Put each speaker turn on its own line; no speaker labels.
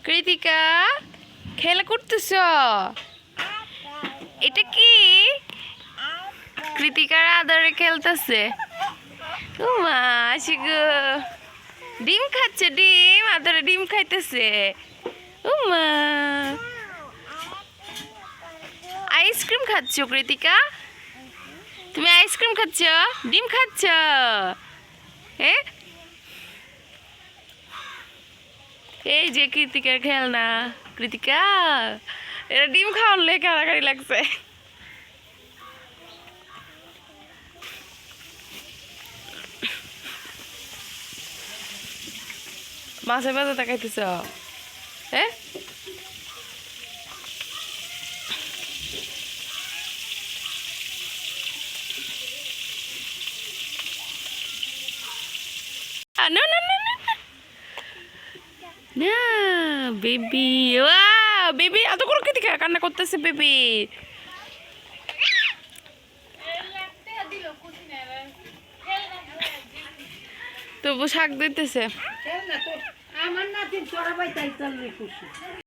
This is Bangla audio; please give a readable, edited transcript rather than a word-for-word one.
কৃতিকা খেলা করতেছ? এটা কি? কৃতিকার আদরে খেলতেছে। ও মা আসি গো, ডিম খাচ্ছে, ডিম আদরে ডিম খাইতেছে। ও মা, আইসক্রিম খাচ্ছ কৃতিকা? তুমি আইসক্রিম খাচ্ছ, ডিম খাচ্ছ? এই যে কৃতিকার খেলনা। কৃতিকা, এটা ডিম খাওয়ালে কারাকারি লাগছে। মাছের বাজার তাকাইতেছ? হ্যাঁ, না না না না না বেবি, বেবি এত করে কৃতিকা কান্না করতেছে বেবি। তবু শাক দিতেছে।
আমার নাতি চড়াবাই তাই চলবে খুশি।